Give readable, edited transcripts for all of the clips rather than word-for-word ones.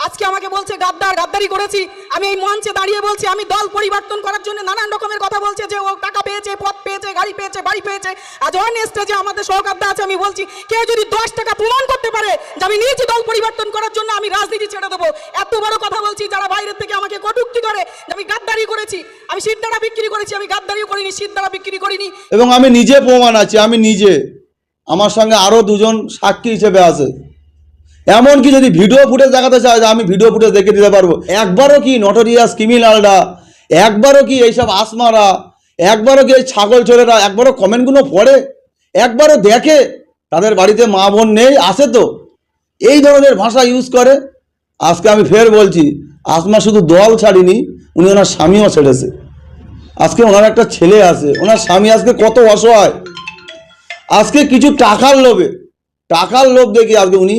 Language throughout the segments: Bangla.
আজকে আমাকে বলছে গাদ্দারি করেছি। আমি এই মঞ্চে দাঁড়িয়ে বলছি আমি দল পরিবর্তন করার জন্য নানান রকমের কথা বলছে, যে ও টাকা পেয়েছে, পদ পেয়েছে, গাড়ি পেয়েছে, বাড়ি পেয়েছে। আজ অন স্টেজে আমাদের সহকার্তা আছে, আমি বলছি কেউ যদি 10 টাকা প্রমাণ করতে পারে যে আমি নিয়েছি দল পরিবর্তন করার জন্য, আমি রাজনীতি ছেড়ে দেবো। এত বড় কথা বলছি, যারা বাইরের থেকে আমাকে কটূক্তি করে যে আমি গাদ্দারি করেছি, আমি সিদ্ধারা বিক্রি করেছি, আমি গাদ্দারিও করিনি, সিদ্ধারা বিক্রি করিনি। এবং আমি নিজে প্রমাণ আছি, আমি নিজে, আমার সঙ্গে আরও দুজন সাক্ষী হিসেবে আছে। এমনকি যদি ভিডিও ফুটেজ দেখাতে চায় যে আমি ভিডিও ফুটেজ দেখে দিতে পারবো। একবারও কি নটোরিয়াস ক্রিমিনালরা, একবারও কি এইসব আসমারা, একবারও কি এই ছাগল চোরেরা একবারও কমেন্টগুলো পড়ে, একবারও দেখে তাদের বাড়িতে মা বোন নেই? আসে তো, এই ধরনের ভাষা ইউজ করে। আজকে আমি ফের বলছি, আসমা শুধু দল ছাড়িনি, উনি ওনার স্বামীও ছেড়েছে। আজকে ওনার একটা ছেলে আছে, ওনার স্বামী আজকে কত অসহায়। আজকে কিছু টাকার লোভ দেখে আজকে উনি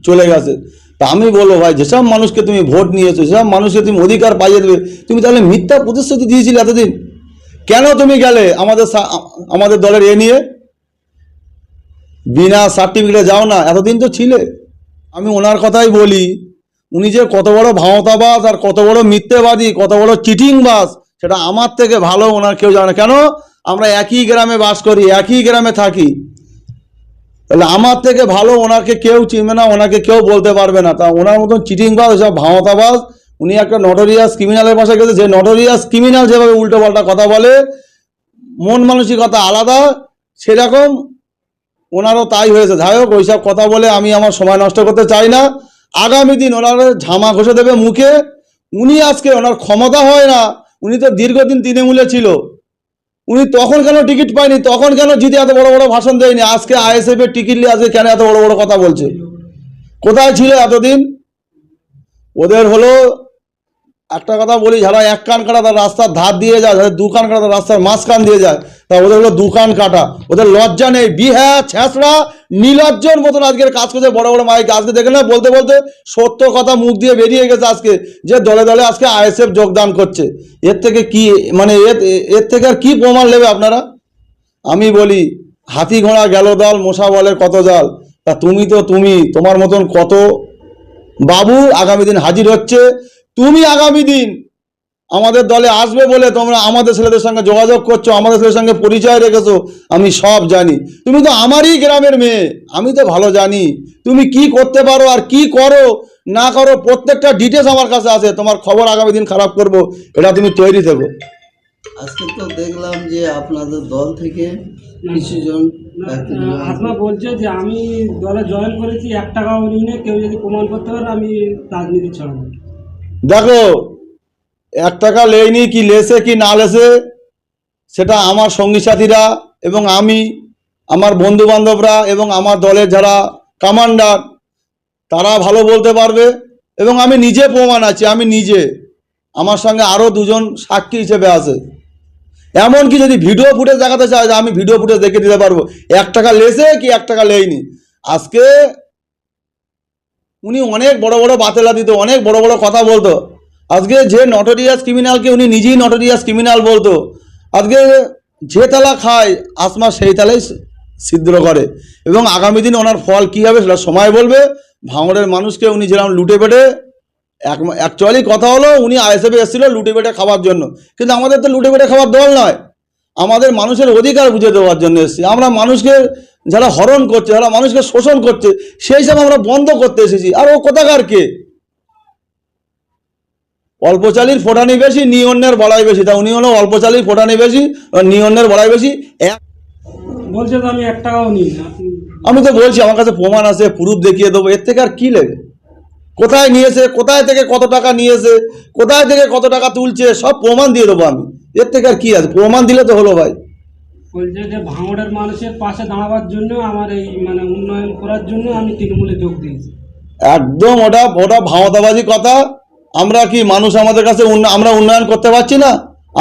চলে গেছে। তা আমি বলবো ভাই, যেসব মানুষকে তুমি ভোট নিয়েছো, যেসব মানুষকে তুমি অধিকার পাইয়ে দেবে, তুমি তাহলে মিথ্যা প্রতিশ্রুতি দিয়েছিলে এতদিন। কেন তুমি গেলে আমাদের দলের নিয়ে বিনা সার্টিফিকেটে যাও না? এতদিন তো ছিলে। আমি ওনার কথাই বলি, উনি যে কত বড় ভাওতাবাজ আর কত বড় মিথ্যেবাদী, কত বড় চিটিংবাজ, সেটা আমার থেকে ভালো ওনার কেউ জানে না। কেন? আমরা একই গ্রামে বাস করি, একই গ্রামে থাকি। তাহলে আমার থেকে ভালো ওনাকে কেউ চিনবে না, ওনাকে কেউ বলতে পারবে না। তা ওনার মতন চিটিংবাজ, সব ভাওতাবাজ, উনি একটা নটোরিয়াস ক্রিমিনালের পাশে গেছে। যে নটোরিয়াস ক্রিমিনাল যেভাবে উল্টো পাল্টা কথা বলে, মন মানসিকতা আলাদা, সেরকম ওনারও তাই হয়েছে। যাই হোক, ওইসব কথা বলে আমি আমার সময় নষ্ট করতে চাই না। আগামী দিন ওনার ঝামা ঘষে দেবে মুখে। উনি আজকে, ওনার ক্ষমতা হয় না, উনি তো দীর্ঘদিন তৃণমূলে ছিল, উনি তখন কেন টিকিট পায়নি, তখন কেন জিতে এত বড় বড় ভাষণ দেয়নি? আজকে আইএসএফ এর টিকিট নিয়ে আজকে কেন এত বড় বড় কথা বলছে? কোথায় ছিল এতদিন? ওদের হলো একটা কথা বলি, যারা এক কান কাটা তার রাস্তার ধার দিয়ে যায়, যাদের দু কান কাটা তার রাস্তার মাঝখান দিয়ে যায়, তা ওদের হলো দু কান কাটা। ওদের লজ্জা নেই, বিহা ছেঁচড়া নিলজ্জর মতন আজকের কাজ করছে বড় বড় মাইক। আজকে দেখে না, বলতে বলতে সত্য কথা মুখ দিয়ে বেরিয়ে গেছে আজকে, যে দলে দলে আজকে আইএসএফ যোগদান করছে। এর থেকে কি, মানে এর থেকে আর কি প্রমাণ নেবে আপনারা? আমি বলি, হাতি ঘোড়া গেল দল, মশা বলে কত জাল। তা তুমি তোমার মতন কত বাবু আগামী দিন হাজির হচ্ছে। তুমি আগামী দিন আমাদের দলে আসবে বলে তোমরা আমাদের ছেলেদের সঙ্গে যোগাযোগ করছো, আমাদের ছেলেদের সঙ্গে পরিচয় রেখেছো, আমি সব জানি। তুমি তো আমারই গ্রামের মেয়ে, আমি তো ভালো জানি তুমি কি করতে পারো আর কি করো না করো, প্রত্যেকটা ডিটেলস আমার কাছে আছে। তোমার খবর আগামী দিন খারাপ করবো, এটা তুমি তৈরি থেকো। আজকে তো দেখলাম যে আপনাদের দল থেকে কিছুজন আসমা বলছে যে আমি দলে জয়েন করেছি, 1 টাকাও নিই না, কেউ যদি প্রমাণ করতে পারে আমি রাজনীতি ছাড়ব। দেখো, 1 টাকা লেয়নি কি লেসে কি না লেসে, সেটা আমার সঙ্গী সাথীরা এবং আমি, আমার বন্ধু বান্ধবরা এবং আমার দলের যারা কমান্ডার, তারা ভালো বলতে পারবে। এবং আমি নিজে প্রমাণ আছি, আমি নিজে, আমার সঙ্গে আরও দুজন সাক্ষী হিসেবে আছে। এমনকি যদি ভিডিও ফুটেজ দেখাতে চায় যে আমি ভিডিও ফুটেজ দেখে দিতে পারবো, 1 টাকা লেসে কি 1 টাকা লেয়নি। আজকে উনি অনেক বড় বড় বাতেলা দিত, অনেক বড় বড় কথা বলতো। আজকে যে নটোরিয়াস ক্রিমিনালকে উনি নিজেই নটোরিয়াস ক্রিমিনাল বলতো, আজকে যে তালা খায় আসমা সেই তালাই ছিদ্র করে। এবং আগামী দিন ওনার ফল কী হবে সেটা সময় বলবে। ভাঙড়ের মানুষকে উনি যেরকম লুটে পেটে, অ্যাকচুয়ালি কথা হলো উনি আইএসএফে এসেছিল লুটে পেটে খাওয়ার জন্য, কিন্তু আমাদের তো লুটে পেটে খাওয়ার দল নয়, আমাদের মানুষের অধিকার বুঝে দেওয়ার জন্য এসেছি। আমরা মানুষকে যারা হরণ করছে, যারা মানুষকে শোষণ করছে, সেই সব আমরা বন্ধ করতে এসেছি। আর ও কোথাকার কে? অল্প চালির ফোটানি বেশি, নিয়ন্নের বড়াই বেশি। তা উনি হলো অল্প চালির ফোটানি বেশি, নিয়ন্নের বড়াই বেশি। বলছে তো আমি 1 টাকাও নিই না। আমি তো বলছি আমার কাছে প্রমাণ আছে, প্রুফ দেখিয়ে দেবো। এর থেকে আর কি লেগে? কোথায় নিয়েছে, কোথায় থেকে কত টাকা নিয়েছে, কোথায় থেকে কত টাকা তুলছে, সব প্রমাণ দিয়ে দেবো আমি। এর থেকে আর কি আছে? প্রমাণ দিলে তো হলো ভাই। বলছে যে ভাঙড়ের মানুষের পাশে দাঁড়াবার জন্য, আমার এই মানে উন্নয়ন করার জন্য আমি তৃণমূলে যোগ দিয়েছি। একদম ওটা ভাওতাবাজি কথা। আমরা কি মানুষ আমাদের কাছে আমরা উন্নয়ন করতে পারছি না?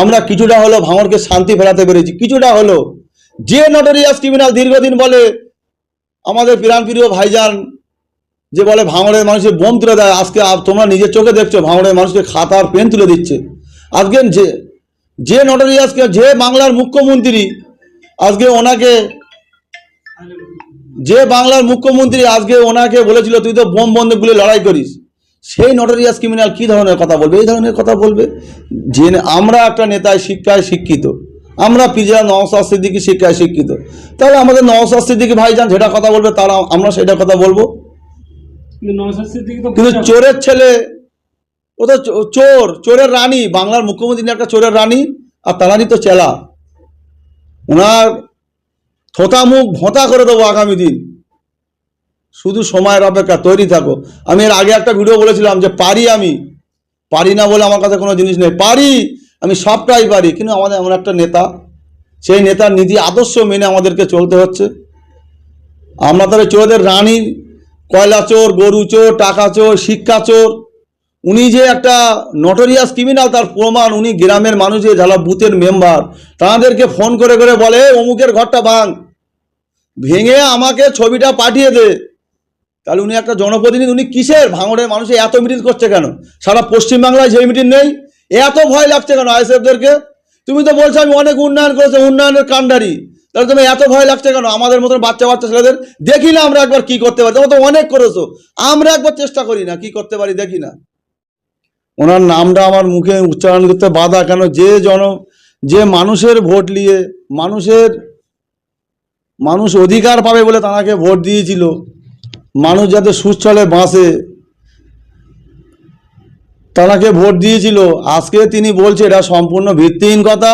আমরা কিছুটা হলো ভাঙড়কে শান্তি ফেরাতে পেরেছি, কিছুটা হলো। যে নটোরিয়াস ক্রিমিনাল দীর্ঘদিন বলে, আমাদের প্রাণপ্রিয় ভাইজান যে বলে ভাঙড়ের মানুষের বোম তুলে দেয়, আজকে তোমরা নিজের চোখে দেখছো ভাঙড়ের মানুষকে খাতা আর পেন তুলে দিচ্ছে। আজকে যে নটোরিয়াসকে, যে বাংলার মুখ্যমন্ত্রী, আজকে ওনাকে, যে বাংলার মুখ্যমন্ত্রী আজকে ওনাকে বলেছিল তুই তো বোম বন্দুক গুলি লড়াই করিস, সেই নটোরিয়াস ক্রিমিনাল কী ধরনের কথা বলবে? এই ধরনের কথা বলবে। যে আমরা একটা নেতায় শিক্ষায় শিক্ষিত, আমরা পিজা নওশাদ সিদ্দিকী শিক্ষায় শিক্ষিত, তাহলে আমাদের নওশাদ সিদ্দিকী ভাইজান যেটা কথা বলবে তারা আমরা সেটা কথা বলবো। কিন্তু নওশাদ সিদ্দিকী তো কিন্তু চোরের ছেলে, ও তো চোরের রানী, বাংলার মুখ্যমন্ত্রী একটা চোরের রানী, আর তারারই তো চেলা। ওনার থোতা মুখ ভোঁতা করে দেবো আগামী দিন, শুধু সময়ের অপেক্ষা, তৈরি থাকো। আমি এর আগে একটা ভিডিও বলেছিলাম যে আমি পারি না বলে আমার কাছে কোনো জিনিস নেই, পারি, আমি সবটাই পারি। কিন্তু আমাদের এমন একটা নেতা, সেই নেতার নীতি আদর্শ মেনে আমাদেরকে চলতে হচ্ছে। আমরা তবে চোরদের রানী, কয়লা চোর, গরু চোর, টাকা চোর, শিক্ষা চোর, উনি যে একটা নটোরিয়াস ক্রিমিনাল তার প্রমাণ উনি গ্রামের মানুষের যারা বুথের মেম্বার তাদেরকে ফোন করে করে বলে অমুকের ঘরটা ভাঙ, ভেঙে আমাকে ছবিটা পাঠিয়ে দে। তাহলে উনি একটা জনপ্রতিনিধি, উনি কিসের ভাঙড়ের মানুষে এত মিটিং করছে কেন? সারা পশ্চিমবাংলায় যে মিটিং নেই, এত ভয় লাগছে কেন আইএসএফদেরকে? তুমি তো বলছো আমি অনেক উন্নয়ন করেছি, উন্নয়নের কাণ্ডারি, তাহলে তুমি এত ভয় লাগছে কেন আমাদের মতন বাচ্চা বাচ্চা ছেলেদের? দেখি না আমরা একবার কি করতে পারি, তোমরা তো অনেক করেছো, আমরা একবার চেষ্টা করি না কি করতে পারি, দেখি না। ওনার নামটা আমার মুখে উচ্চারণ করতে বাধা কেন? যে মানুষের ভোট নিয়ে মানুষ অধিকার পাবে বলে তাঁকে ভোট দিয়েছিল, মানুষ যাতে সুস্থলে বাঁচে তাঁকে ভোট দিয়েছিল, আজকে তিনি বলছে এটা সম্পূর্ণ ভিত্তিহীন কথা।